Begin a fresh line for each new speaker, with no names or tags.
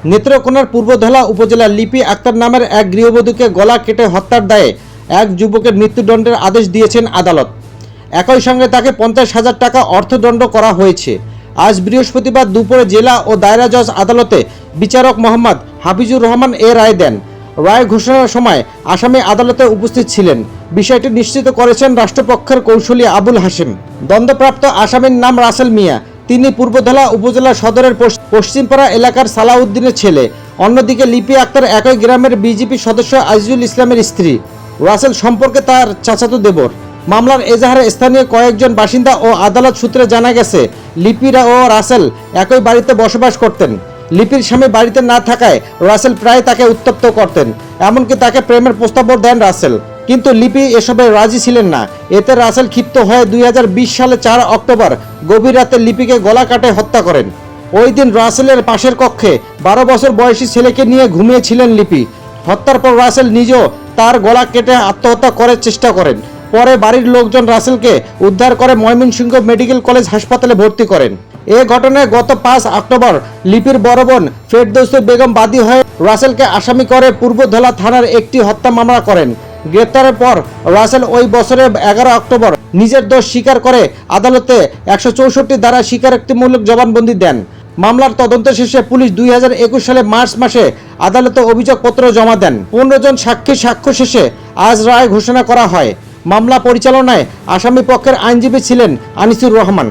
নেত্রকোনার পূর্বধলা উপজেলার লিপি আক্তার নামের এক গৃহবধূকে গলা কেটে হত্যার দায়ে এক যুবকের মৃত্যুদণ্ডের আদেশ দিয়েছেন আদালত। একই সঙ্গে তাকে 50,000 টাকা অর্থদণ্ড করা হয়েছে। আজ বৃহস্পতিবার দুপুরে জেলা ও দায়রা জজ আদালতে বিচারক মোহাম্মদ হাফিজুর রহমান এ রায় দেন। রায় ঘোষণার সময় আসামি আদালতে উপস্থিত ছিলেন। বিষয়টি নিশ্চিত করেছেন রাষ্ট্রপক্ষের কৌঁসুলি আবুল হাশেম। দণ্ডপ্রাপ্ত আসামির নাম রাসেল মিয়া। তিনি পূর্বধলা উপজেলা সদরের পশ্চিমপাড়া এলাকার সালাউদ্দিনের ছেলে। অন্যদিকে লিপি আক্তার একই গ্রামের বিজেপি সদস্য আজিজুল ইসলামের স্ত্রী। রাসেল সম্পর্কে তার চাচাতো দেবর। মামলার এজাহারে স্থানীয় কয়েকজন বাসিন্দা ও আদালত সূত্রে জানা গেছে, লিপিরা ও রাসেল একই বাড়িতে বসবাস করতেন। লিপির স্বামী বাড়িতে না থাকায় রাসেল প্রায় তাকে উত্তপ্ত করতেন, এমনকি তাকে প্রেমের প্রস্তাবও দেন রাসেল। কিন্তু লিপি এসবে রাজি ছিলেন না। এতে রাসেল ক্ষিপ্ত হয়ে 2020 সালে 4 অক্টোবর গভীর রাতে লিপিকে গলা কাটে হত্যা করেন। ওই দিন রাসেলের পাশের কক্ষে 12 বছর বয়সী ছেলেকে নিয়ে ঘুমিয়েছিলেন লিপি। হত্যার পর রাসেল নিজেও তার গলা কেটে আত্মহত্যা করার চেষ্টা করেন। পরে বাড়ির লোকজন রাসেলকে উদ্ধার করে ময়মনসিংহ মেডিকেল কলেজ হাসপাতালে ভর্তি করেন। এ ঘটনায় গত 5 অক্টোবর লিপির বড় বোন ফেরদৌসী বেগম বাদী হয়ে রাসেলকে আসামি করে পূর্বধলা থানার একটি হত্যা মামলা করেন। গ্রেপ্তারের পর রাসেল ওই বছরের 11 অক্টোবর নিজের দোষ স্বীকার করে আদালতে 164 ধারা স্বীকারোক্তিমূলক জবানবন্দি দেন। মামলার তদন্ত শেষে পুলিশ 2021 সালে মার্চ মাসে আদালতে অভিযোগপত্র জমা দেন। 15 জন সাক্ষীর সাক্ষ্য শেষে আজ রায় ঘোষণা করা হয়। মামলা পরিচালনায় আসামি পক্ষের আইনজীবী ছিলেন আনিসুর রহমান।